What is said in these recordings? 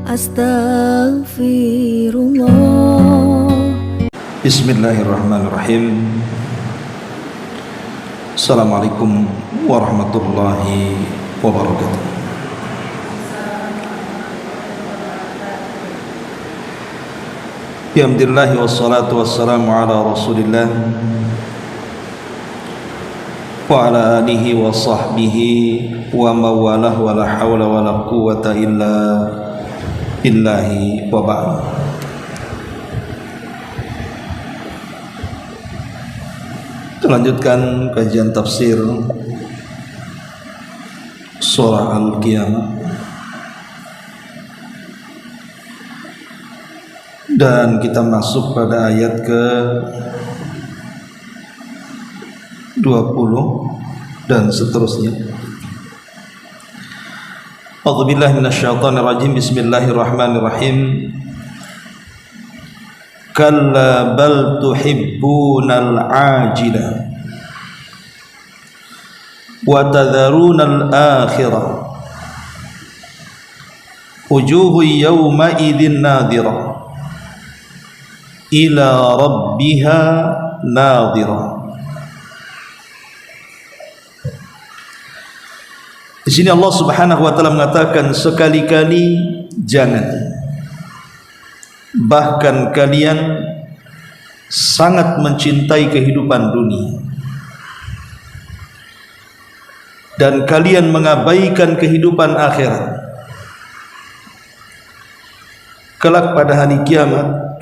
Astaghfirullah. Bismillahirrahmanirrahim. Assalamualaikum warahmatullahi wabarakatuh. Alhamdulillah wassalatu wassalamu ala Rasulillah wa ala alihi wa sahbihi wa mawalah wa la hawla wa la quwwata illa billahi wa ba'd. Lanjutkan kajian tafsir surah Al-Qiyamah, dan kita masuk pada ayat ke 20 dan seterusnya. A'udzubillahi minasyaitonirrajim. Bismillahirrahmanirrahim. Kalla bal tuhibbunal ajila wa tadharunal akhirah wujuhu yawma idzin nadhirah ila rabbiha nadhirah. Di sini Allah Subhanahu wa taala mengatakan, sekali-kali jangan, bahkan kalian sangat mencintai kehidupan dunia dan kalian mengabaikan kehidupan akhirat. Kelak pada hari kiamat,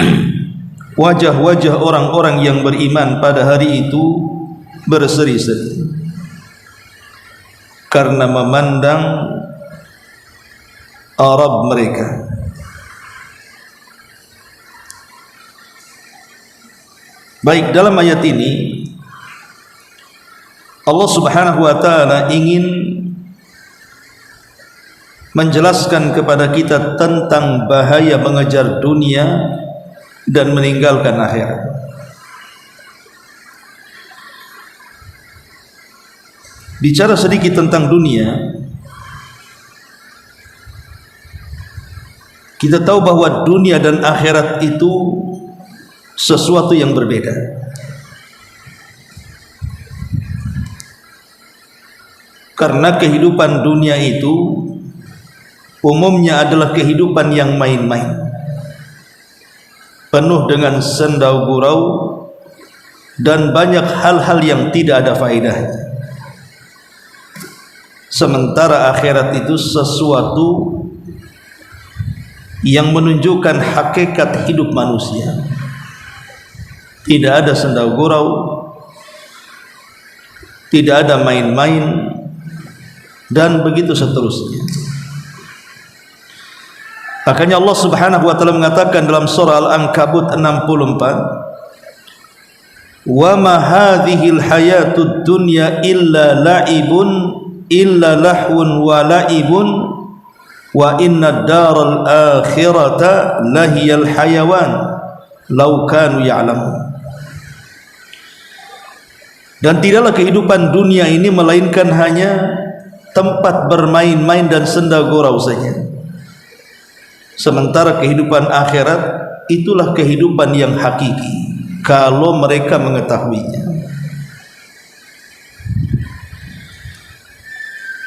wajah-wajah orang-orang yang beriman pada hari itu berseri-seri karena memandang Rabb mereka. Baik, dalam ayat ini Allah Subhanahu wa taala ingin menjelaskan kepada kita tentang bahaya mengejar dunia dan meninggalkan akhirat. Bicara sedikit tentang dunia, kita tahu bahwa dunia dan akhirat itu sesuatu yang berbeda. Karena kehidupan dunia itu umumnya adalah kehidupan yang main-main, penuh dengan senda gurau dan banyak hal-hal yang tidak ada faedahnya. Sementara akhirat itu sesuatu yang menunjukkan hakikat hidup manusia. Tidak ada senda gurau, tidak ada main-main, dan begitu seterusnya. Makanya Allah Subhanahu wa taala mengatakan dalam surah Al-Ankabut 64, "Wa ma hadhil hayatud dunya illa la'ibun illa lahwun wa la'ibun wa inna daral akhirata lahiyal hayawan law kanu ya'lamun." Dan tidaklah kehidupan dunia ini melainkan hanya tempat bermain-main dan senda gurau saja. Sementara kehidupan akhirat itulah kehidupan yang hakiki kalau mereka mengetahuinya.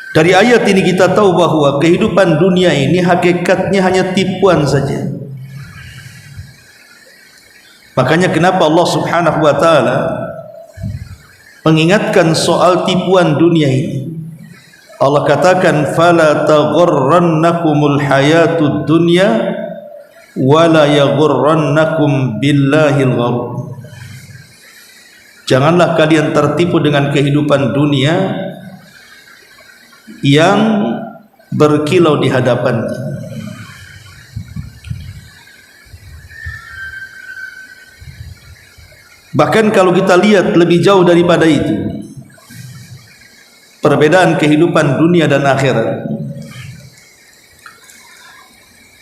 Dari ayat ini kita tahu bahwa kehidupan dunia ini hakikatnya hanya tipuan saja. Makanya kenapa Allah Subhanahu wa taala mengingatkan soal tipuan dunia ini. Allah katakan, fala taghurrannakumul hayatud dunya wala yaghurrannakum billahil gharur. Janganlah kalian tertipu dengan kehidupan dunia yang berkilau di hadapannya. Bahkan kalau kita lihat lebih jauh daripada itu, perbedaan kehidupan dunia dan akhirat,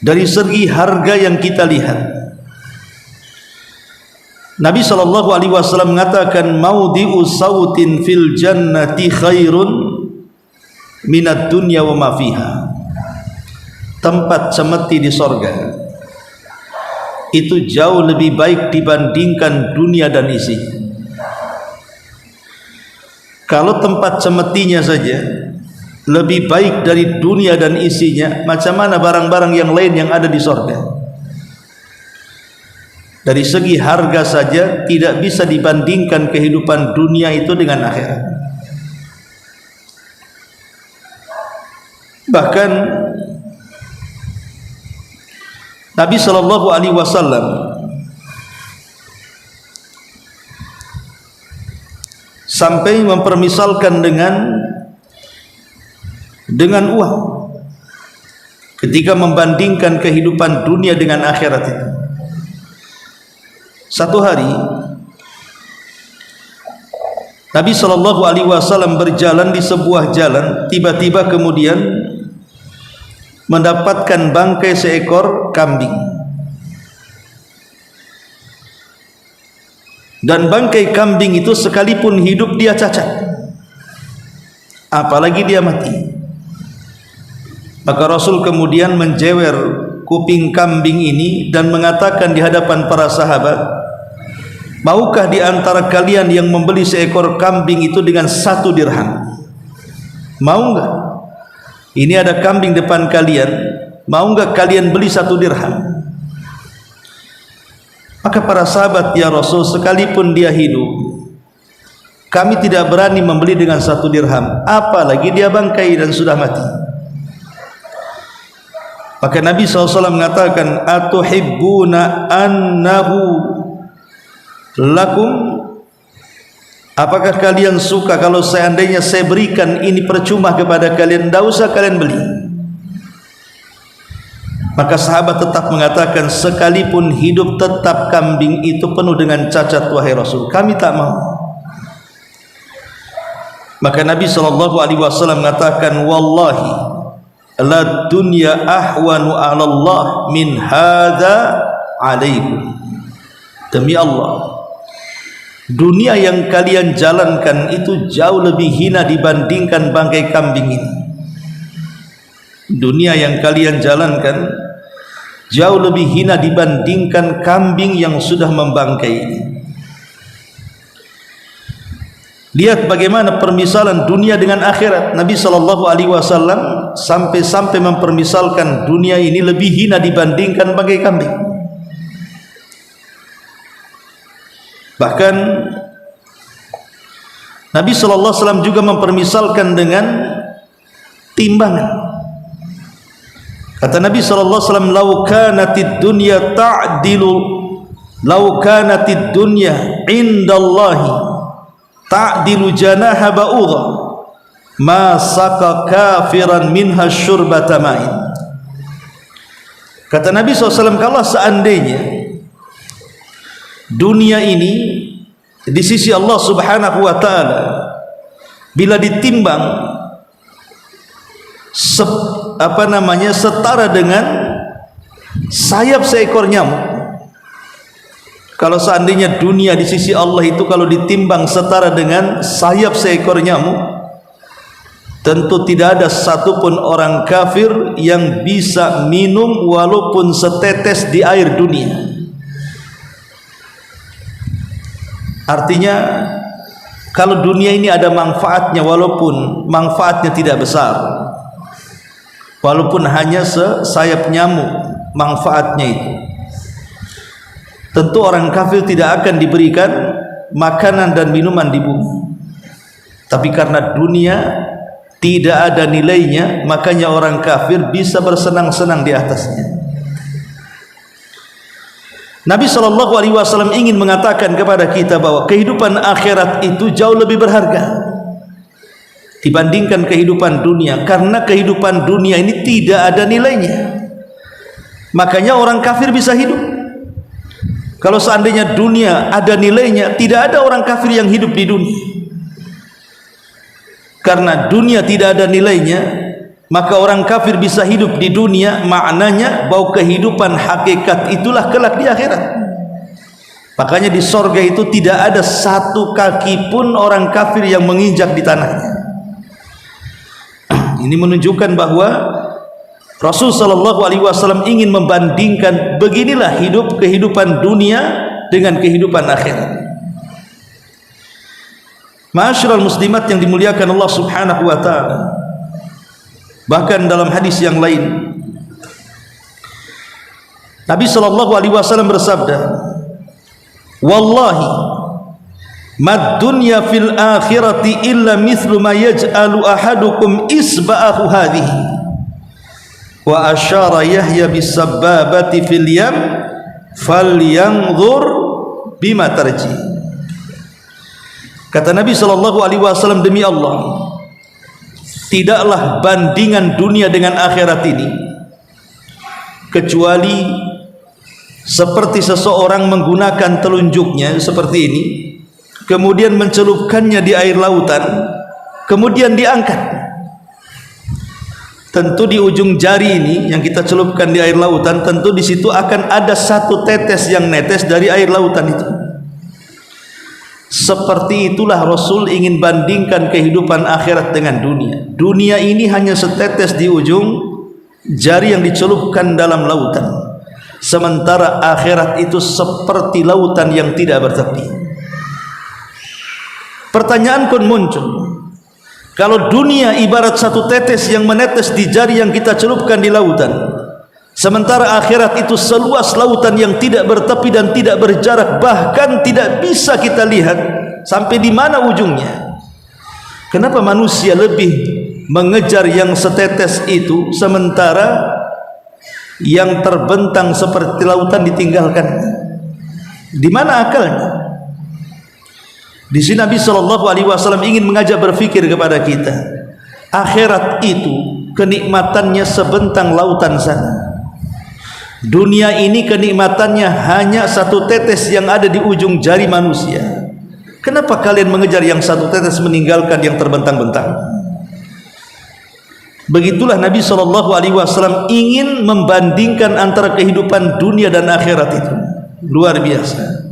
dari segi harga yang kita lihat, Nabi SAW mengatakan, maudhi'u sautin fil jannati khairun minad dunya wa ma fiha. tempat cemeti di sorga itu jauh lebih baik dibandingkan dunia dan isinya. Kalau tempat cemetinya saja lebih baik dari dunia dan isinya, macam mana barang-barang yang lain yang ada di sorga? Dari segi harga saja tidak bisa dibandingkan kehidupan dunia itu dengan akhirat. Bahkan Nabi SAW sampai mempermisalkan dengan uang ketika membandingkan kehidupan dunia dengan akhirat itu. Satu hari Nabi SAW berjalan di sebuah jalan, tiba-tiba kemudian mendapatkan bangkai seekor kambing, dan bangkai kambing itu sekalipun hidup dia cacat, apalagi dia mati. Maka Rasul kemudian menjewer kuping kambing ini dan mengatakan di hadapan para sahabat, maukah di antara kalian yang membeli seekor kambing itu dengan 1 dirham? Mau enggak? Ini ada kambing depan kalian, mau enggak kalian beli 1 dirham? Maka para sahabat, ya Rasul, sekalipun dia hidup, kami tidak berani membeli dengan 1 dirham, apalagi dia bangkai dan sudah mati. Maka Nabi SAW mengatakan, atuhibbuna annahu lakum, apakah kalian suka kalau seandainya saya berikan ini percuma kepada kalian, tidak usah kalian beli? Maka sahabat tetap mengatakan, sekalipun hidup tetap kambing itu penuh dengan cacat, wahai Rasul, kami tak mau. Maka Nabi SAW mengatakan, wallahi la dunya ahwanu 'ala Allah min hadza 'alaikum. Demi Allah, dunia yang kalian jalankan itu jauh lebih hina dibandingkan bangkai kambing ini. Dunia yang kalian jalankan jauh lebih hina dibandingkan kambing yang sudah membangkai ini. Lihat bagaimana permisalan dunia dengan akhirat. Nabi SAW sampai mempermisalkan dunia ini lebih hina dibandingkan bangkai kambing. Bahkan Nabi SAW juga mempermisalkan dengan timbangan. Kata Nabi SAW, "Lau kanatid dunya ta'dilu, lau kanatid dunya indallahi ta'dilu janaha ba'udha, ma saqa kafiran minha syurbata ma'in." Kata Nabi SAW, kalau seandainya dunia ini di sisi Allah Subhanahu wa ta'ala bila ditimbang setara dengan sayap seekor nyamuk. Kalau seandainya dunia di sisi Allah itu kalau ditimbang setara dengan sayap seekor nyamuk, tentu tidak ada satupun orang kafir yang bisa minum walaupun setetes di air dunia. Artinya kalau dunia ini ada manfaatnya, walaupun manfaatnya tidak besar, walaupun hanya sayap nyamuk manfaatnya itu, tentu orang kafir tidak akan diberikan makanan dan minuman di bumi. Tapi karena dunia tidak ada nilainya, makanya orang kafir bisa bersenang-senang di atasnya. Nabi SAW ingin mengatakan kepada kita bahwa kehidupan akhirat itu jauh lebih berharga dibandingkan kehidupan dunia, karena kehidupan dunia ini tidak ada nilainya. Makanya orang kafir bisa hidup. Kalau seandainya dunia ada nilainya, tidak ada orang kafir yang hidup di dunia. Karena dunia tidak ada nilainya, maka orang kafir bisa hidup di dunia. Maknanya bahwa kehidupan hakikat itulah kelak di akhirat. Makanya di sorga itu tidak ada satu kaki pun orang kafir yang menginjak di tanahnya. Ini menunjukkan bahwa Rasul sallallahu alaihi wasallam ingin membandingkan beginilah kehidupan dunia dengan kehidupan akhirat. Ma'asyiral muslimat yang dimuliakan Allah Subhanahu wa taala. Bahkan dalam hadis yang lain Nabi sallallahu alaihi wasallam bersabda, "Wallahi mad dunya fil akhirati illa mithlu ma yaj'alu ahadukum isba'ahu hadhihi." Wa asyara Yahya bis sabbabati fil yam falyanzur bima tarji. Kata Nabi sallallahu alaihi wasallam, demi Allah, tidaklah bandingan dunia dengan akhirat ini kecuali seperti seseorang menggunakan telunjuknya seperti ini, kemudian mencelupkannya di air lautan, kemudian diangkat. Tentu di ujung jari ini yang kita celupkan di air lautan, tentu di situ akan ada satu tetes yang netes dari air lautan itu. Seperti itulah Rasul ingin bandingkan kehidupan akhirat dengan dunia. Dunia ini hanya setetes di ujung jari yang dicelupkan dalam lautan, sementara akhirat itu seperti lautan yang tidak bertepi. Pertanyaan pun muncul, kalau dunia ibarat satu tetes yang menetes di jari yang kita celupkan di lautan, sementara akhirat itu seluas lautan yang tidak bertepi dan tidak berjarak, bahkan tidak bisa kita lihat sampai di mana ujungnya. Kenapa manusia lebih mengejar yang setetes itu, sementara yang terbentang seperti lautan ditinggalkan? Di mana akalnya? Di sini Nabi sallallahu alaihi wasallam ingin mengajak berfikir kepada kita. Akhirat itu kenikmatannya sebentang lautan sana. Dunia ini kenikmatannya hanya satu tetes yang ada di ujung jari manusia. Kenapa kalian mengejar yang satu tetes meninggalkan yang terbentang-bentang? Begitulah Nabi sallallahu alaihi wasallam ingin membandingkan antara kehidupan dunia dan akhirat itu. Luar biasa.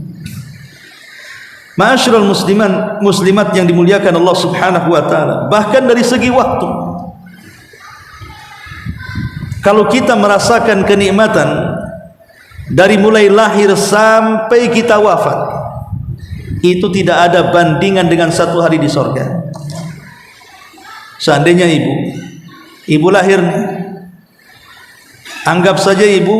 Ma'asyiral muslimat yang dimuliakan Allah Subhanahu wa taala, bahkan dari segi waktu, kalau kita merasakan kenikmatan dari mulai lahir sampai kita wafat, itu tidak ada bandingan dengan satu hari di sorga. Seandainya ibu lahir, anggap saja ibu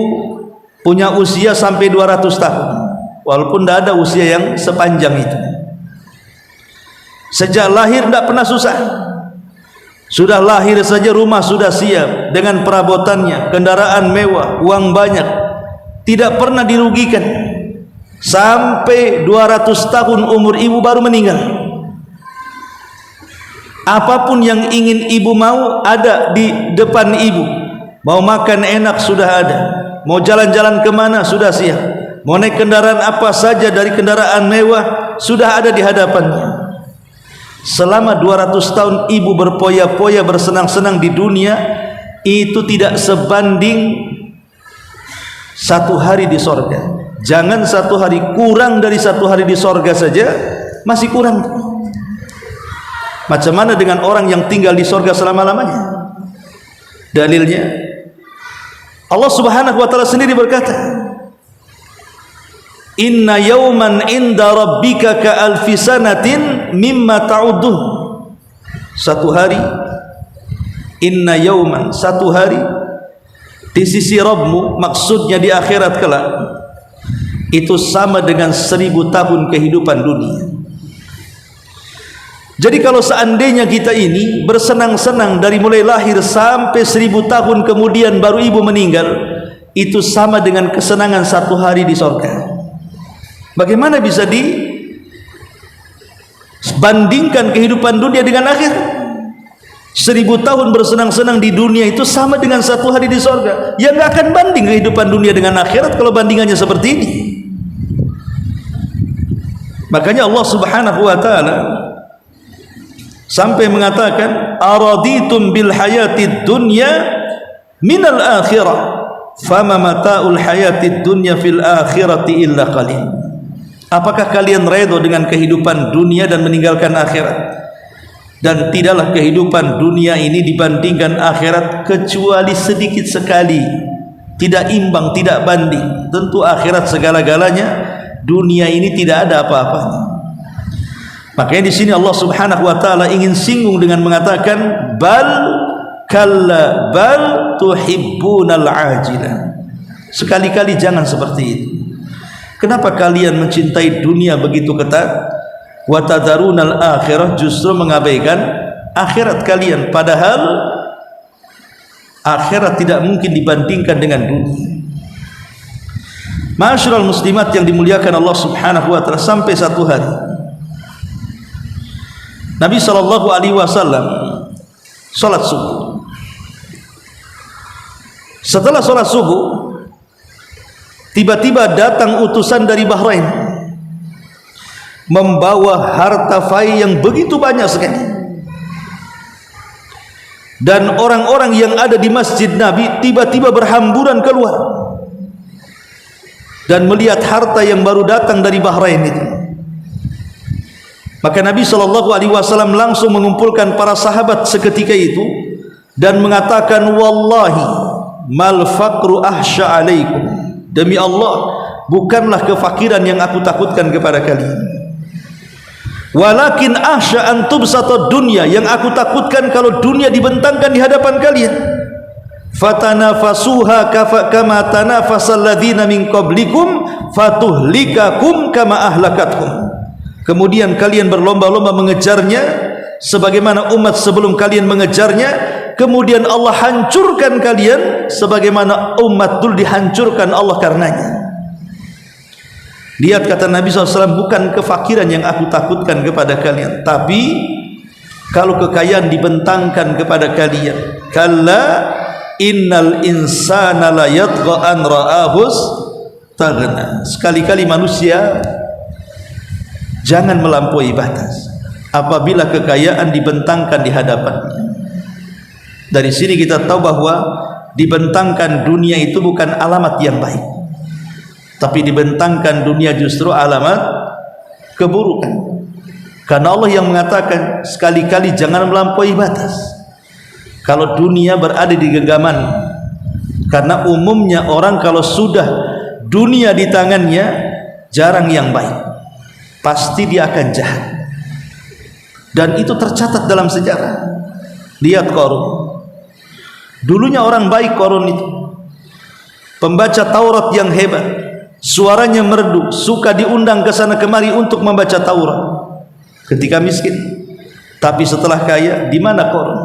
punya usia sampai 200 tahun, walaupun tidak ada usia yang sepanjang itu. Sejak lahir tidak pernah susah. Sudah lahir saja rumah sudah siap dengan perabotannya, kendaraan mewah, uang banyak, tidak pernah dirugikan. Sampai 200 tahun umur ibu baru meninggal. Apapun yang ingin ibu mau ada di depan ibu. Mau makan enak sudah ada, mau jalan-jalan kemana sudah siap, mau naik kendaraan apa saja dari kendaraan mewah sudah ada di hadapannya. Selama 200 tahun ibu berpoya-poya bersenang-senang di dunia, itu tidak sebanding satu hari di sorga. Jangan satu hari, kurang dari satu hari di sorga saja masih kurang. Macam mana dengan orang yang tinggal di sorga selama-lamanya? Dalilnya Allah Subhanahu wa taala sendiri berkata, "Inna yawman inda rabbika ka alfi sanatin mimma ta'udun." Satu hari, inna yawman, satu hari di sisi Rabbmu, maksudnya di akhirat kelak, itu sama dengan 1000 tahun kehidupan dunia. Jadi kalau seandainya kita ini bersenang-senang dari mulai lahir sampai 1000 tahun kemudian baru ibu meninggal, itu sama dengan kesenangan satu hari di surga. Bagaimana bisa dibandingkan kehidupan dunia dengan akhirat? 1000 tahun bersenang-senang di dunia itu sama dengan satu hari di surga. Ya nggak akan banding kehidupan dunia dengan akhirat kalau bandingannya seperti ini. Makanya Allah Subhanahu wa taala sampai mengatakan, "Araditum bil hayatid dunya minal akhirah, fama mata'ul hayatid dunya fil akhirati illa qalil." Apakah kalian redha dengan kehidupan dunia dan meninggalkan akhirat? dan tidaklah kehidupan dunia ini dibandingkan akhirat kecuali sedikit sekali, tidak imbang, tidak banding. Tentu akhirat segala-galanya, dunia ini tidak ada apa-apanya. Makanya di sini Allah Subhanahu wa taala ingin singgung dengan mengatakan bal kalla bal tuhibbunal ajilah. Sekali-kali jangan seperti itu. Kenapa kalian mencintai dunia begitu ketat? Wa tadarunal akhirah, justru mengabaikan akhirat kalian, padahal akhirat tidak mungkin dibandingkan dengan dunia. Ma'asyiral muslimat yang dimuliakan Allah Subhanahu wa taala, sampai satu hari Nabi sallallahu alaihi wasallam salat subuh. Setelah salat subuh, tiba-tiba datang utusan dari Bahrain membawa harta fai yang begitu banyak sekali. Dan orang-orang yang ada di masjid Nabi tiba-tiba berhamburan keluar dan melihat harta yang baru datang dari Bahrain itu. Maka Nabi SAW langsung mengumpulkan para sahabat seketika itu dan mengatakan, wallahi mal faqru ahsya alaikum, demi Allah bukanlah kefakiran yang aku takutkan kepada kalian, walakin ahsya an tubsata dunya, yang aku takutkan kalau dunia dibentangkan di hadapan kalian. Fatanafasuha kama tanafasal ladzina min qablikum fatuhlikakum kama ahlakatkum. Kemudian kalian berlomba-lomba mengejarnya sebagaimana umat sebelum kalian mengejarnya, kemudian Allah hancurkan kalian sebagaimana umat dulu dihancurkan Allah karenanya. Lihat kata Nabi SAW, bukan kefakiran yang aku takutkan kepada kalian, tapi kalau kekayaan dibentangkan kepada kalian. Kalla innal insana la yatgha an ra'ahus taghna. Sekali-kali manusia jangan melampaui batas apabila kekayaan dibentangkan di hadapannya. Dari sini kita tahu bahwa dibentangkan dunia itu bukan alamat yang baik, tapi dibentangkan dunia justru alamat keburukan. Karena Allah yang mengatakan sekali-kali jangan melampaui batas kalau dunia berada di genggaman. Karena umumnya orang kalau sudah dunia di tangannya jarang yang baik, pasti dia akan jahat. Dan itu tercatat dalam sejarah. Lihat Qarun, dulunya orang baik. Qarun itu pembaca Taurat yang hebat, suaranya merdu, suka diundang ke sana kemari untuk membaca Taurat ketika miskin. Tapi setelah kaya, di mana Qarun?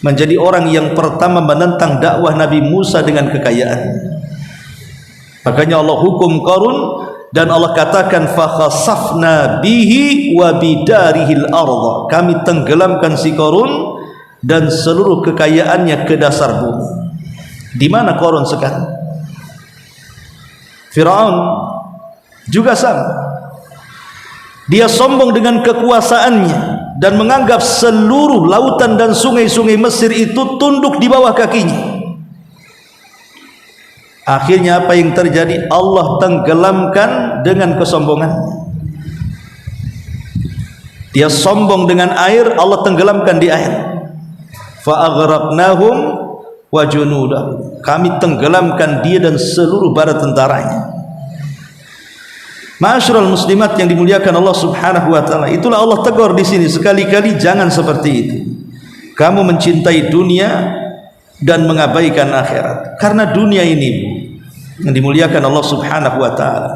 Menjadi orang yang pertama menentang dakwah Nabi Musa dengan kekayaan. Makanya Allah hukum Qarun dan Allah katakan fa khasafna bihi wa bidarihil ardh, kami tenggelamkan si Qarun dan seluruh kekayaannya ke dasar bumi. Di mana Qarun sekarang? Firaun juga sama. Dia sombong dengan kekuasaannya dan menganggap seluruh lautan dan sungai-sungai Mesir itu tunduk di bawah kakinya. Akhirnya apa yang terjadi? Allah tenggelamkan dengan kesombongannya. Dia sombong dengan air, Allah tenggelamkan di air. Fa aghraqnahum wa junudahum, kami tenggelamkan dia dan seluruh bala tentaranya. Ma'asyiral muslimat yang dimuliakan Allah Subhanahu wa taala, itulah Allah tegur di sini, sekali-kali jangan seperti itu. Kamu mencintai dunia dan mengabaikan akhirat. Karena dunia ini yang dimuliakan Allah Subhanahu wa taala,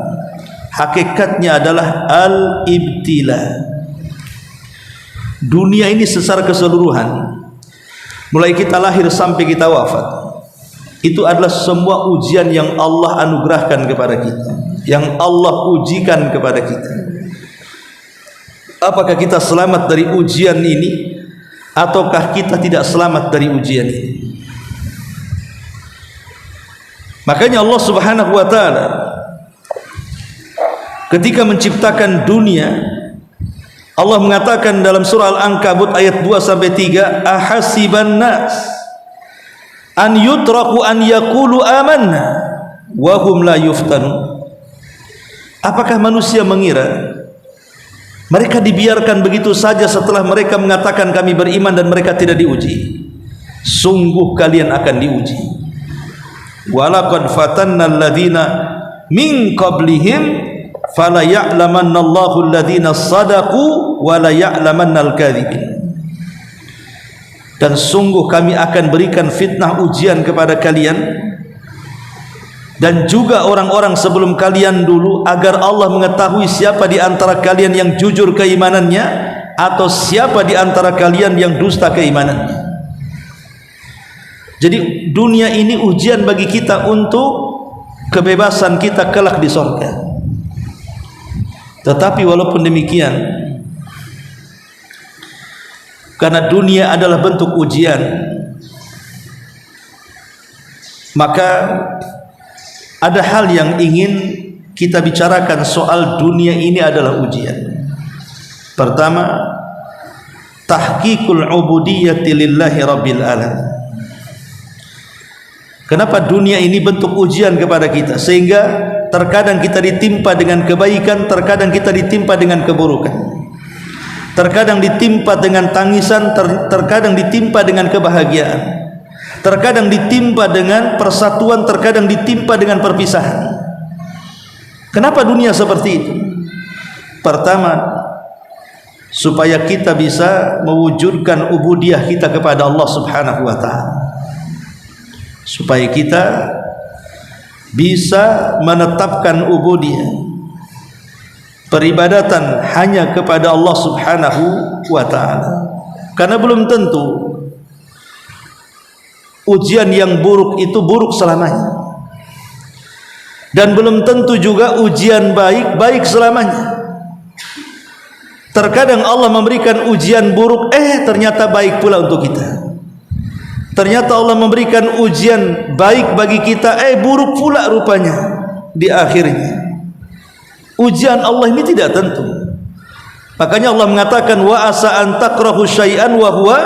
hakikatnya adalah al-ibtila. Dunia ini secara keseluruhan, mulai kita lahir sampai kita wafat, itu adalah semua ujian yang Allah anugerahkan kepada kita, yang Allah ujikan kepada kita. Apakah kita selamat dari ujian ini ataukah kita tidak selamat dari ujian ini? Makanya Allah Subhanahu wa taala ketika menciptakan dunia, Allah mengatakan dalam surah Al-Ankabut ayat 2 sampai 3, ahasiban nas an yutraku an yaqulu amanna wa hum la yuftanun. Apakah manusia mengira Mereka dibiarkan begitu saja setelah mereka mengatakan kami beriman dan mereka tidak diuji. Sungguh kalian akan diuji. Walaqad fatanna alladhina min qablihim fala ya'lamanna Allahu alladhina sadaqu wa la ya'lamanna al-kadhibin. Dan sungguh kami akan berikan fitnah ujian kepada kalian dan juga orang-orang sebelum kalian dulu, agar Allah mengetahui siapa di antara kalian yang jujur keimanannya atau siapa di antara kalian yang dusta keimanannya. Jadi dunia ini ujian bagi kita untuk kebebasan kita kelak di surga. Tetapi walaupun demikian, karena dunia adalah bentuk ujian, maka ada hal yang ingin kita bicarakan soal dunia ini adalah ujian. Pertama, tahqiqul ubudiyyati lillahi rabbil alamin. Kenapa dunia ini bentuk ujian kepada kita, sehingga terkadang kita ditimpa dengan kebaikan, terkadang kita ditimpa dengan keburukan, terkadang ditimpa dengan tangisan, terkadang ditimpa dengan kebahagiaan, terkadang ditimpa dengan persatuan, terkadang ditimpa dengan perpisahan. Kenapa dunia seperti itu? Pertama, supaya kita bisa mewujudkan ubudiyah kita kepada Allah Subhanahu wa taala, supaya kita bisa menetapkan ubudiyah, peribadatan hanya kepada Allah Subhanahu wa taala. Karena belum tentu ujian yang buruk itu buruk selamanya, dan belum tentu juga ujian baik baik selamanya. Terkadang Allah memberikan ujian buruk, ternyata baik pula untuk kita. Ternyata Allah memberikan ujian baik bagi kita, buruk pula rupanya di akhirnya. Ujian Allah ini tidak tentu. Makanya Allah mengatakan, wa asa an takrahu syai'an wa huwa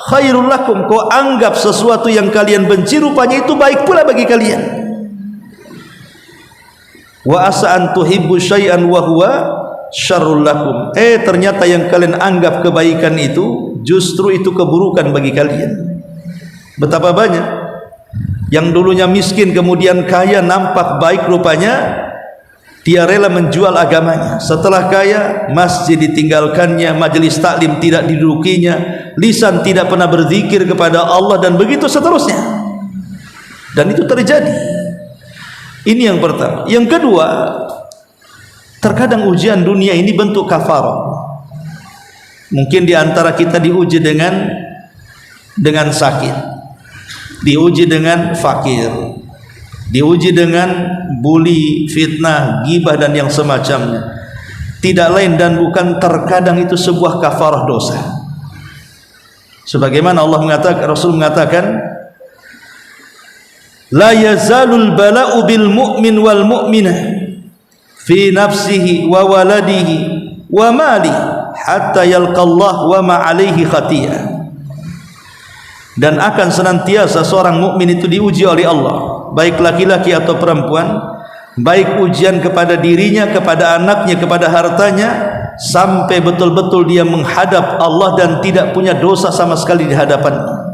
khairul lakum. Kau anggap sesuatu yang kalian benci, rupanya itu baik pula bagi kalian. Wa asa an tuhibbu syai'an wa huwa syarrul lakum. Ternyata yang kalian anggap kebaikan itu justru itu keburukan bagi kalian. Betapa banyak yang dulunya miskin kemudian kaya, nampak baik rupanya dia rela menjual agamanya. Setelah kaya, masjid ditinggalkannya, majelis taklim tidak didudukinya, lisan tidak pernah berzikir kepada Allah, dan begitu seterusnya. Dan itu terjadi. Ini yang pertama. Yang kedua, terkadang ujian dunia ini bentuk kafarah. Mungkin di antara kita diuji dengan sakit, diuji dengan fakir, diuji dengan bully, fitnah, ghibah dan yang semacamnya. Tidak lain dan bukan terkadang itu sebuah kafarah dosa. Sebagaimana Allah mengatakan, Rasul mengatakan, la yazalul bala'u bil mu'min wal mu'minah fi nafsihi wa waladihi wa mali hatta yalqallah wa ma alaihi khatiyah. Dan akan senantiasa seorang mukmin itu diuji oleh Allah, baik laki-laki atau perempuan, baik ujian kepada dirinya, kepada anaknya, kepada hartanya, sampai betul-betul dia menghadap Allah dan tidak punya dosa sama sekali di hadapannya.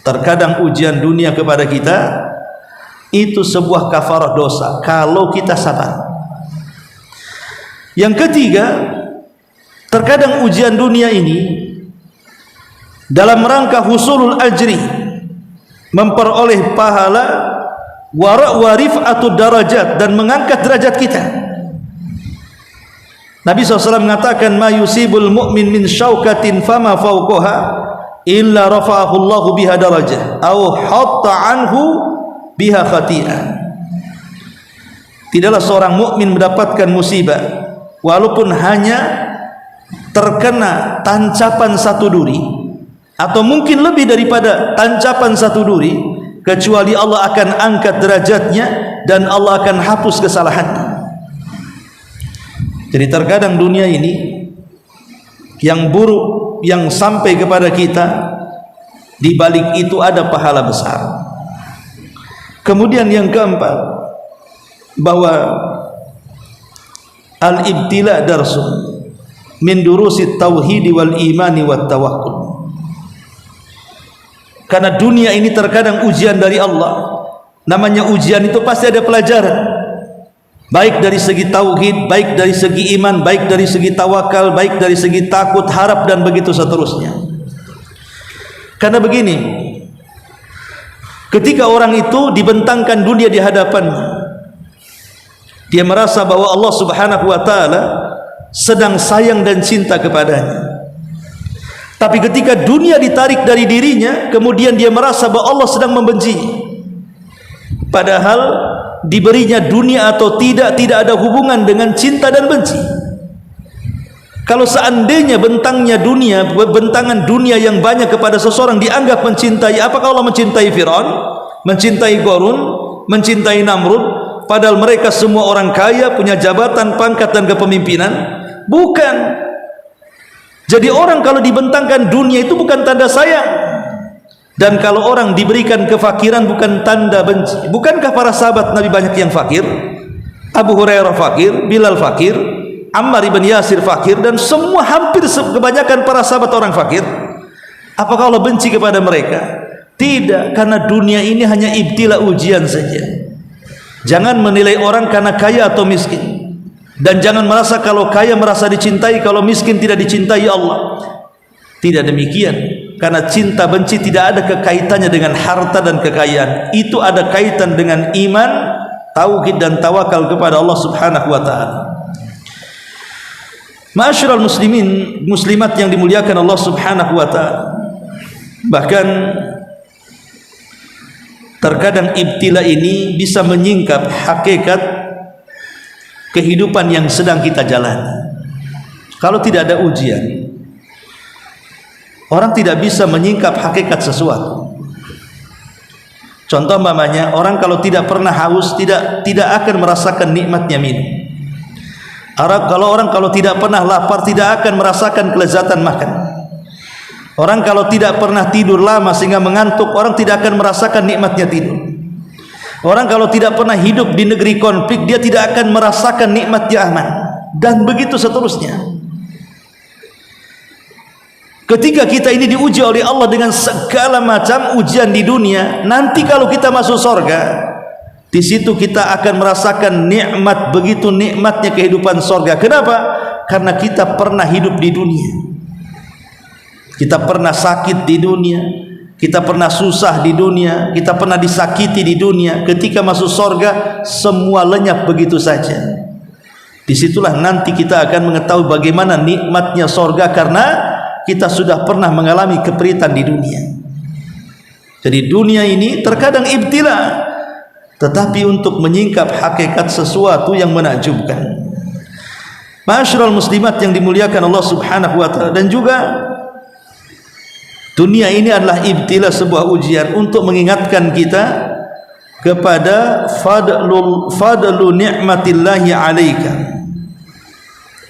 Terkadang ujian dunia kepada kita itu sebuah kafarah dosa kalau kita sabar. Yang ketiga, terkadang ujian dunia ini dalam rangka husulul ajri, memperoleh pahala, wa rif'atud darajat, dan mengangkat derajat kita. Nabi SAW mengatakan, ma yusibul mu'min min syaukatin fama fawqaha illa rafa'ahu Allahu biha darajah au hatta anhu biha khati'ah. Tidaklah seorang mukmin mendapatkan musibah walaupun hanya terkena tancapan satu duri, atau mungkin lebih daripada tancapan satu duri, kecuali Allah akan angkat derajatnya dan Allah akan hapus kesalahannya. Jadi terkadang dunia ini yang buruk yang sampai kepada kita, di balik itu ada pahala besar. Kemudian yang keempat, bahwa al-ibtila darsun, min durusit tauhid wal imani wat tawakkul. Karena dunia ini terkadang ujian dari Allah. Namanya ujian itu pasti ada pelajaran, baik dari segi tauhid, baik dari segi iman, baik dari segi tawakal, baik dari segi takut, harap, dan begitu seterusnya. Karena begini, ketika orang itu dibentangkan dunia di hadapannya, dia merasa bahwa Allah Subhanahu wa ta'ala sedang sayang dan cinta kepadanya. Tapi ketika dunia ditarik dari dirinya, kemudian dia merasa bahwa Allah sedang membencinya. Padahal diberinya dunia atau tidak ada hubungan dengan cinta dan benci. Kalau seandainya bentangnya dunia, bentangan dunia yang banyak kepada seseorang dianggap mencintai, apakah Allah mencintai Fir'aun, mencintai Qarun, mencintai Namrud, padahal mereka semua orang kaya, punya jabatan, pangkat, dan kepemimpinan? Bukan. Jadi orang kalau dibentangkan dunia itu bukan tanda sayang. Dan kalau orang diberikan kefakiran bukan tanda benci. Bukankah para sahabat Nabi banyak yang fakir? Abu Hurairah fakir, Bilal fakir, Ammar ibn Yasir fakir, dan semua hampir kebanyakan para sahabat orang fakir. Apakah Allah benci kepada mereka? Tidak, karena dunia ini hanya ibtila, ujian saja. Jangan menilai orang karena kaya atau miskin, dan jangan merasa kalau kaya merasa dicintai, kalau miskin tidak dicintai Allah. Tidak demikian. Karena cinta benci tidak ada kekaitannya dengan harta dan kekayaan. Itu ada kaitan dengan iman, tauhid, dan tawakal kepada Allah Subhanahu wa ta'ala. Ma'asyiral muslimin, muslimat yang dimuliakan Allah Subhanahu wa ta'ala. Bahkan terkadang ibtila ini bisa menyingkap hakikat kehidupan yang sedang kita jalani. Kalau tidak ada ujian, orang tidak bisa menyingkap hakikat sesuatu. Contoh mamanya, orang kalau tidak pernah haus tidak akan merasakan nikmatnya minum. Kalau orang kalau tidak pernah lapar tidak akan merasakan kelezatan makan. Orang kalau tidak pernah tidur lama sehingga mengantuk, orang tidak akan merasakan nikmatnya tidur. Orang kalau tidak pernah hidup di negeri konflik, dia tidak akan merasakan nikmatnya aman, dan begitu seterusnya. Ketika kita ini diuji oleh Allah dengan segala macam ujian di dunia, nanti kalau kita masuk sorga, di situ kita akan merasakan nikmat, begitu nikmatnya kehidupan sorga. Kenapa? Karena kita pernah hidup di dunia, kita pernah sakit di dunia, kita pernah susah di dunia, kita pernah disakiti di dunia. Ketika masuk sorga, semua lenyap begitu saja. Disitulah nanti kita akan mengetahui bagaimana nikmatnya sorga, karena kita sudah pernah mengalami keperitan di dunia. Jadi dunia ini terkadang ibtila, tetapi untuk menyingkap hakikat sesuatu yang menakjubkan. Ma'asyiral muslimat yang dimuliakan Allah Subhanahu wa ta'ala, dan juga dunia ini adalah ibtila, sebuah ujian untuk mengingatkan kita kepada fadlu ni'matillahi 'alaika,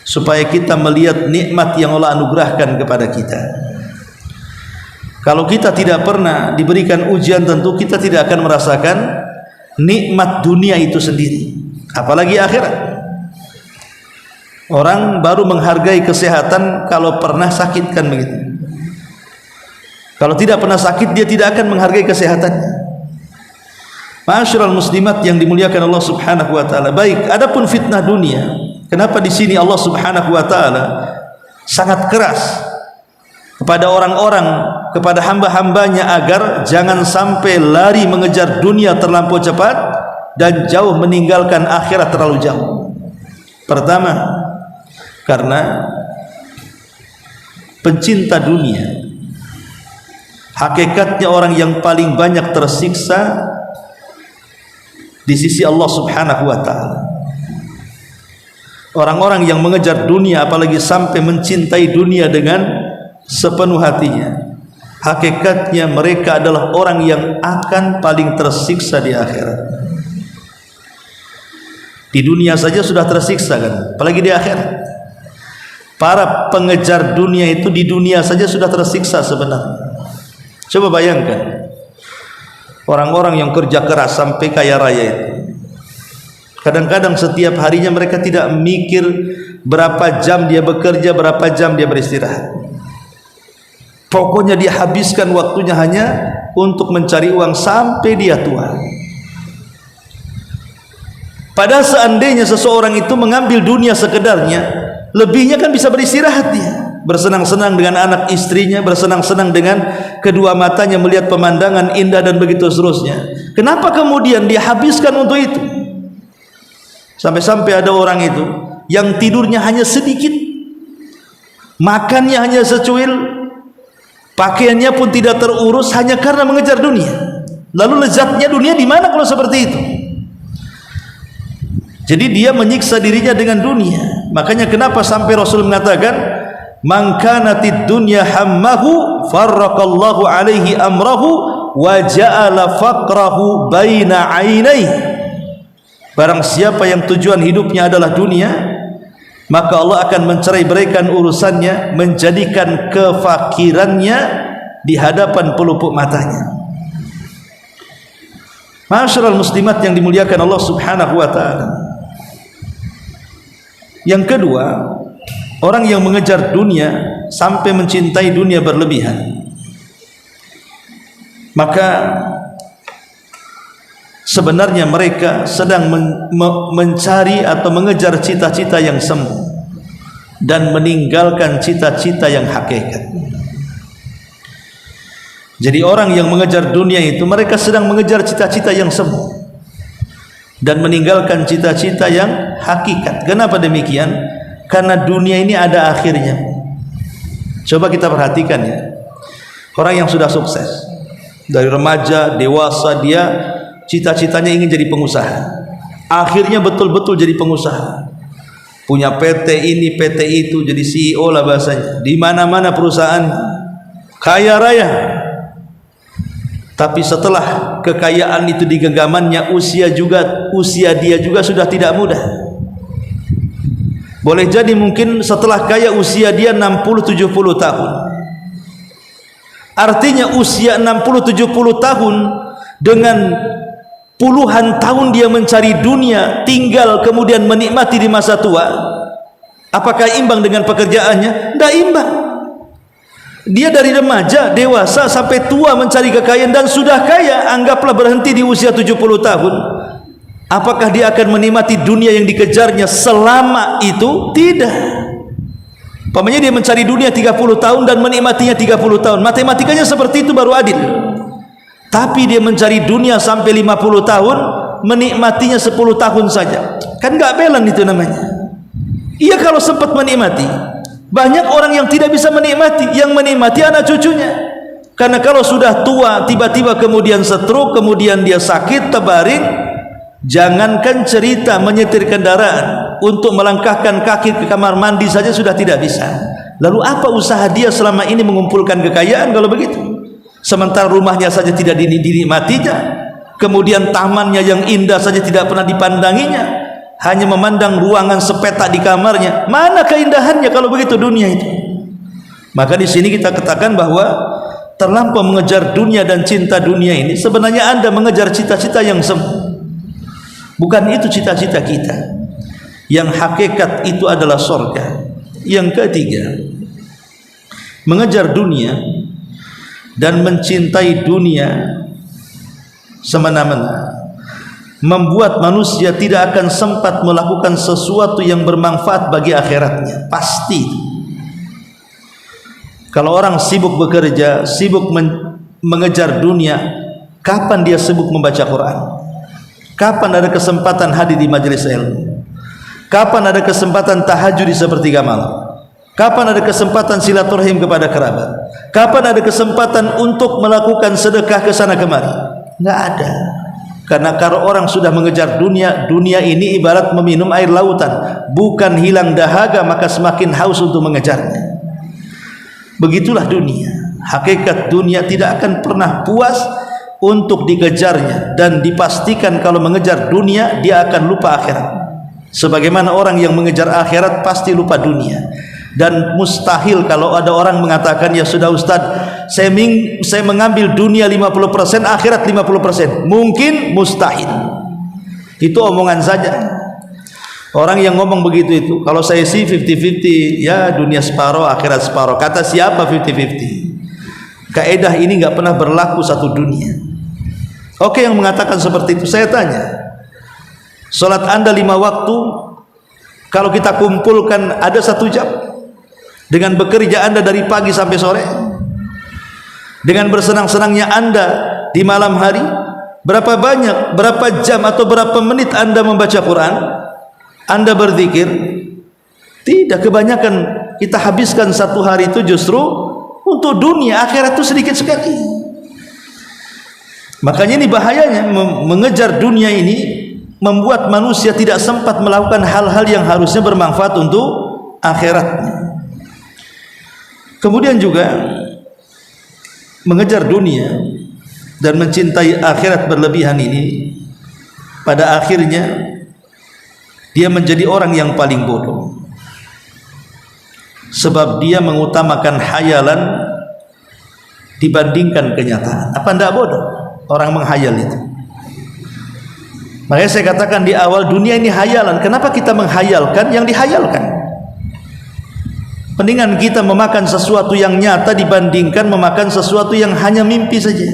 supaya kita melihat nikmat yang Allah anugerahkan kepada kita. Kalau kita tidak pernah diberikan ujian, tentu kita tidak akan merasakan nikmat dunia itu sendiri, apalagi akhirat. Orang baru menghargai kesehatan kalau pernah sakit, kan begitu. Kalau tidak pernah sakit, dia tidak akan menghargai kesehatannya. Ma'asyiral muslimat yang dimuliakan Allah Subhanahu wa ta'ala. Baik, adapun fitnah dunia, kenapa di sini Allah Subhanahu wa ta'ala sangat keras kepada orang-orang, kepada hamba-hambanya, agar jangan sampai lari mengejar dunia terlampau cepat dan jauh meninggalkan akhirat terlalu jauh. Pertama, karena pencinta dunia, hakikatnya orang yang paling banyak tersiksa di sisi Allah Subhanahu wa ta'ala. Orang-orang yang mengejar dunia, apalagi sampai mencintai dunia dengan sepenuh hatinya, hakikatnya mereka adalah orang yang akan paling tersiksa di akhirat. Di dunia saja sudah tersiksa, kan, apalagi di akhirat. Para pengejar dunia itu di dunia saja sudah tersiksa sebenarnya. Coba bayangkan orang-orang yang kerja keras sampai kaya raya itu, Kadang-kadang setiap harinya mereka tidak mikir berapa jam dia bekerja, berapa jam dia beristirahat. Pokoknya dia habiskan waktunya hanya untuk mencari uang sampai dia tua. Padahal seandainya seseorang itu mengambil dunia sekedarnya, lebihnya kan bisa beristirahat dia, bersenang-senang dengan anak istrinya, bersenang-senang dengan kedua matanya melihat pemandangan indah dan begitu seterusnya. Kenapa kemudian dia habiskan untuk itu? Sampai-sampai ada orang itu yang tidurnya hanya sedikit, makannya hanya secuil, pakaiannya pun tidak terurus hanya karena mengejar dunia. Lalu lezatnya dunia di mana kalau seperti itu? Jadi dia menyiksa dirinya dengan dunia. Makanya kenapa sampai Rasul mengatakan, "Man kanatid dunya hammahu farraqallahu alaihi amrahu wa ja'ala faqrahu baina 'ainaihi." Barang siapa yang tujuan hidupnya adalah dunia, maka Allah akan mencerai-beraikan urusannya, menjadikan kefakirannya di hadapan pelupuk matanya. Ma'asyiral muslimat yang dimuliakan Allah Subhanahu wa taala. Yang kedua, orang yang mengejar dunia sampai mencintai dunia berlebihan, maka sebenarnya mereka sedang mencari atau mengejar cita-cita yang semu dan meninggalkan cita-cita yang hakikat. Jadi orang yang mengejar dunia itu mereka sedang mengejar cita-cita yang semu dan meninggalkan cita-cita yang hakikat. Kenapa demikian? Karena dunia ini ada akhirnya. Coba kita perhatikan ya, orang yang sudah sukses dari remaja, dewasa, dia cita-citanya ingin jadi pengusaha, akhirnya betul-betul jadi pengusaha, punya PT ini, PT itu, jadi CEO lah bahasanya, di mana-mana perusahaan, kaya raya. Tapi setelah kekayaan itu di genggamannya, usia dia juga sudah tidak muda. Boleh jadi mungkin setelah kaya usia dia 60-70 tahun. Artinya usia 60-70 tahun dengan puluhan tahun dia mencari dunia, tinggal kemudian menikmati di masa tua. Apakah imbang dengan pekerjaannya? Tidak imbang. Dia dari remaja, dewasa sampai tua mencari kekayaan dan sudah kaya, anggaplah berhenti di usia 70 tahun. Apakah dia akan menikmati dunia yang dikejarnya selama itu? Tidak. Pamannya dia mencari dunia 30 tahun dan menikmatinya 30 tahun. Matematikanya seperti itu baru adil. Tapi dia mencari dunia sampai 50 tahun, menikmatinya 10 tahun saja. Kan gak belan itu namanya. Iya kalau sempat menikmati. Banyak orang yang tidak bisa menikmati, yang menikmati anak cucunya. Karena kalau sudah tua, tiba-tiba kemudian stroke, kemudian dia sakit, terbaring, jangankan cerita menyetir kendaraan, untuk melangkahkan kaki ke kamar mandi saja sudah tidak bisa. Lalu apa usaha dia selama ini mengumpulkan kekayaan kalau begitu? Sementara rumahnya saja tidak dinikmatinya, kemudian tamannya yang indah saja tidak pernah dipandanginya, hanya memandang ruangan sepetak di kamarnya. Mana keindahannya kalau begitu dunia itu? Maka di sini kita katakan bahwa terlampau mengejar dunia dan cinta dunia ini, sebenarnya Anda mengejar cita-cita yang semu. Bukan itu cita-cita kita. Yang hakikat itu adalah surga. Yang ketiga, mengejar dunia dan mencintai dunia semena-mena membuat manusia tidak akan sempat melakukan sesuatu yang bermanfaat bagi akhiratnya. Pasti. Kalau orang sibuk bekerja, sibuk mengejar dunia, kapan dia sibuk membaca Quran? Kapan ada kesempatan hadir di majelis ilmu? Kapan ada kesempatan tahajud di sepertiga malam? Kapan ada kesempatan silaturahim kepada kerabat? Kapan ada kesempatan untuk melakukan sedekah ke sana kemari? Enggak ada. Karena kalau orang sudah mengejar dunia, dunia ini ibarat meminum air lautan, bukan hilang dahaga maka semakin haus untuk mengejarnya. Begitulah dunia. Hakikat dunia tidak akan pernah puas untuk dikejarnya, dan dipastikan kalau mengejar dunia dia akan lupa akhirat. Sebagaimana orang yang mengejar akhirat pasti lupa dunia. Dan mustahil kalau ada orang mengatakan, ya sudah Ustaz, saya mengambil dunia 50%, akhirat 50%. Mungkin? Mustahil. Itu omongan saja. Orang yang ngomong begitu itu, kalau saya sih 50-50, ya dunia separuh, akhirat separuh. Kata siapa 50-50? Kaedah ini nggak pernah berlaku satu dunia. Oke, yang mengatakan seperti itu, saya tanya, sholat Anda 5 waktu, kalau kita kumpulkan ada 1 jam, dengan bekerja Anda dari pagi sampai sore, dengan bersenang-senangnya Anda di malam hari, berapa banyak, berapa jam atau berapa menit Anda membaca Quran, Anda berzikir? Tidak, kebanyakan kita habiskan 1 hari itu justru untuk dunia. Akhirat itu sedikit sekali. Makanya ini bahayanya, mengejar dunia ini membuat manusia tidak sempat melakukan hal-hal yang harusnya bermanfaat untuk akhiratnya. Kemudian juga mengejar dunia dan mencintai akhirat berlebihan ini, pada akhirnya dia menjadi orang yang paling bodoh, sebab dia mengutamakan hayalan dibandingkan kenyataan. Apa tidak bodoh orang menghayal itu? Makanya saya katakan di awal, dunia ini hayalan. Kenapa kita menghayalkan yang dihayalkan? Mendingan kita memakan sesuatu yang nyata dibandingkan memakan sesuatu yang hanya mimpi saja.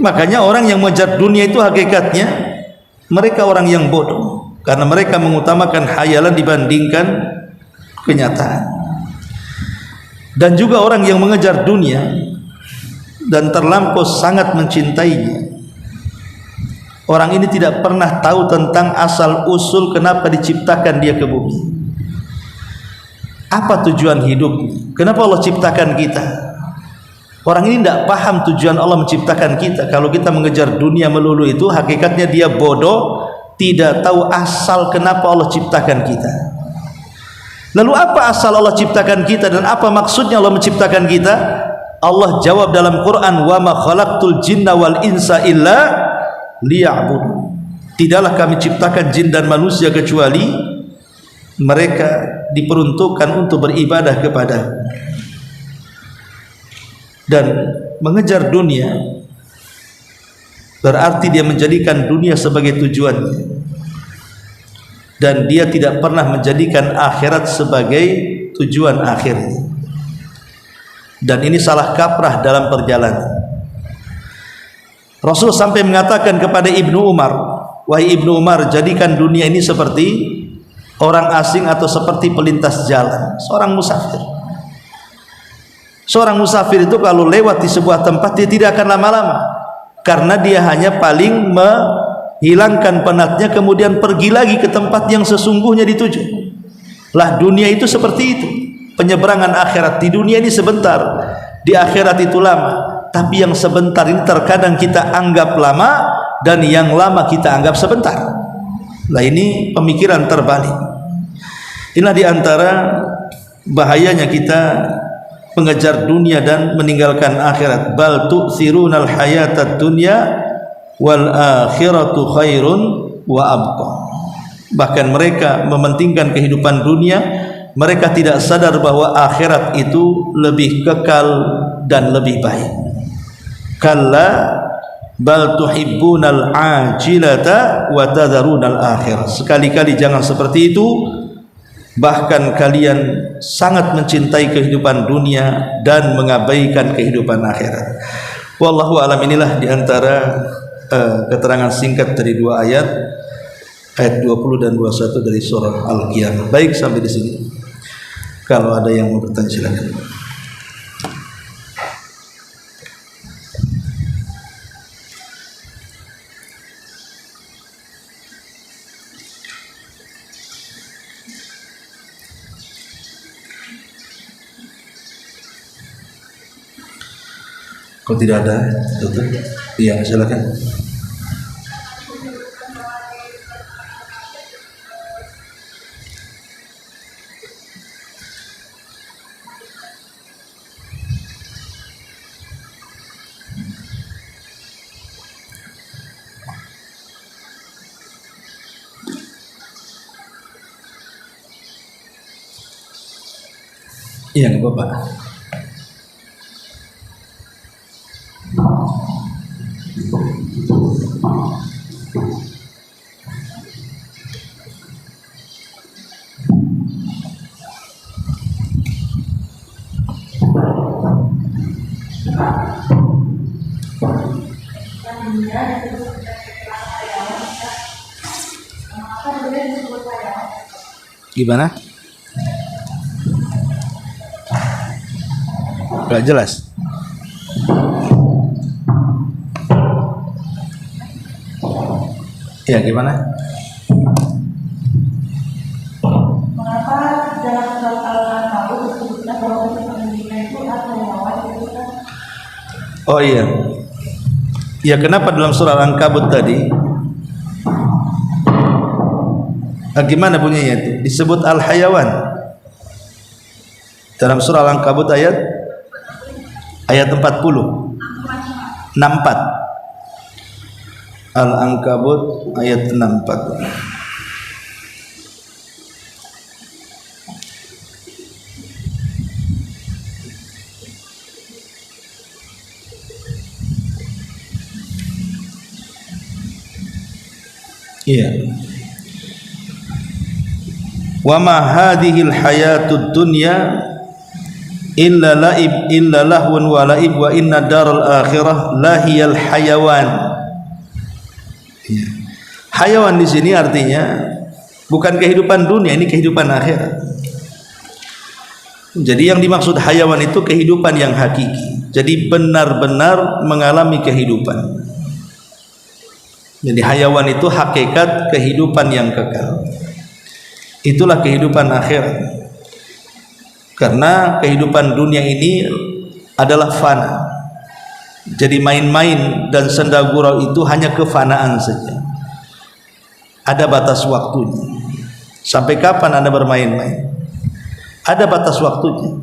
Makanya orang yang mengejar dunia itu hakikatnya mereka orang yang bodoh, karena mereka mengutamakan hayalan dibandingkan kenyataan. Dan juga orang yang mengejar dunia dan terlampau sangat mencintainya, orang ini tidak pernah tahu tentang asal usul kenapa diciptakan dia ke bumi. Apa tujuan hidupnya? Kenapa Allah ciptakan kita? Orang ini tidak paham tujuan Allah menciptakan kita. Kalau kita mengejar dunia melulu itu, hakikatnya dia bodoh, tidak tahu asal kenapa Allah ciptakan kita. Lalu apa asal Allah ciptakan kita dan apa maksudnya Allah menciptakan kita? Allah jawab dalam Quran, wa ma khalaqtul jinna wal insa illa liya'budun. Tidaklah kami ciptakan jin dan manusia kecuali mereka diperuntukkan untuk beribadah kepada. Dan mengejar dunia berarti dia menjadikan dunia sebagai tujuannya, dan dia tidak pernah menjadikan akhirat sebagai tujuan akhirnya. Dan ini salah kaprah dalam perjalanan. Rasul sampai mengatakan kepada Ibnu Umar, wahai Ibnu Umar, jadikan dunia ini seperti orang asing atau seperti pelintas jalan, seorang musafir. Seorang musafir itu kalau lewat di sebuah tempat dia tidak akan lama-lama, karena dia hanya paling menghilangkan penatnya kemudian pergi lagi ke tempat yang sesungguhnya dituju. Lah dunia itu seperti itu, penyeberangan akhirat. Di dunia ini sebentar, di akhirat itu lama. Tapi yang sebentar ini terkadang kita anggap lama, dan yang lama kita anggap sebentar. Lah ini pemikiran terbalik. Inilah diantara bahayanya kita mengejar dunia dan meninggalkan akhirat. Bal tu'thirunal hayatad dunya wal akhiratu khairun wa abqa. Bahkan mereka mementingkan kehidupan dunia, mereka tidak sadar bahwa akhirat itu lebih kekal dan lebih baik. Kalla bal tuhibbunal ajilata wa tadharunal akhirah. Sekali-kali jangan seperti itu. Bahkan kalian sangat mencintai kehidupan dunia dan mengabaikan kehidupan akhirat. Wallahu alam. Inilah diantara keterangan singkat dari 2 ayat 20 dan 21 dari surah Al-Qiyamah. Baik, sampai di sini. Kalau ada yang mau bertanya silakan. Kalau tidak ada, tutup. Iya, silakan. Iya, nggak apa-apa. Gimana? Gak jelas. Ya, gimana? Mengapa dalam surat Al-Ankabut disebutkan bahwa pendidikan itu atau lawan itu kan? Oh iya. Ya, kenapa dalam surah Al-Ankabut tadi? Gimana bunyinya itu? Disebut al-hayawan. Dalam surah Al-Ankabut ayat 40. 64. Al-Ankabut ayat 64. Iya. Wa ma hadhil hayatud dunya illa laib illa lahwun wa laib wa inna daral akhirah lahiyal hayawan. Ya. Hayawan di sini artinya bukan kehidupan dunia, ini kehidupan akhirat. Jadi yang dimaksud hayawan itu kehidupan yang hakiki. Jadi benar-benar mengalami kehidupan. Jadi hayawan itu hakikat kehidupan yang kekal. Itulah kehidupan akhirat. Karena kehidupan dunia ini adalah fana. Jadi main-main dan senda gurau itu hanya kefanaan saja. Ada batas waktunya. Sampai kapan Anda bermain-main? Ada batas waktunya.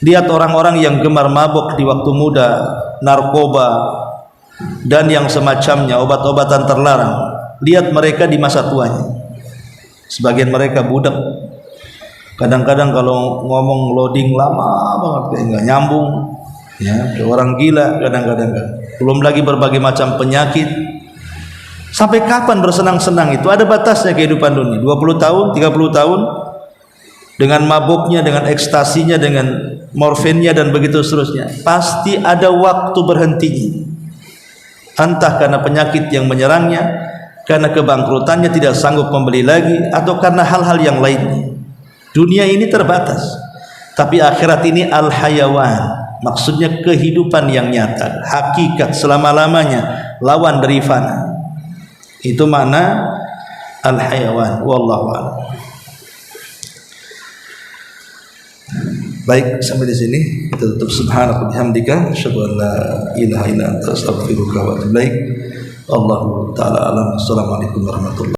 Lihat orang-orang yang gemar mabuk di waktu muda, narkoba dan yang semacamnya, obat-obatan terlarang. Lihat mereka di masa tuanya. Sebagian mereka budak. Kadang-kadang kalau ngomong loading lama banget, kayak nggak nyambung. Ya, kayak orang gila kadang-kadang. Belum lagi berbagai macam penyakit. Sampai kapan bersenang-senang itu? Ada batasnya kehidupan dunia. 20 tahun, 30 tahun dengan mabuknya, dengan ekstasinya, dengan morfinnya dan begitu seterusnya. Pasti ada waktu berhentinya. Entah karena penyakit yang menyerangnya, karena kebangkrutannya tidak sanggup membeli lagi, atau karena hal-hal yang lainnya. Dunia ini terbatas, tapi akhirat ini al-hayawan. Maksudnya kehidupan yang nyata, hakikat selama-lamanya, lawan dari fana. Itu makna al-hayawan. Wallahu a'lam. Baik, sampai di sini kita tutup. Subhanaka bihamdika asyhadu an la ilaha illa anta astaghfiruka wa atubu ilaik. Allahu taala alam. Assalamualaikum warahmatullahi wabarakatuh.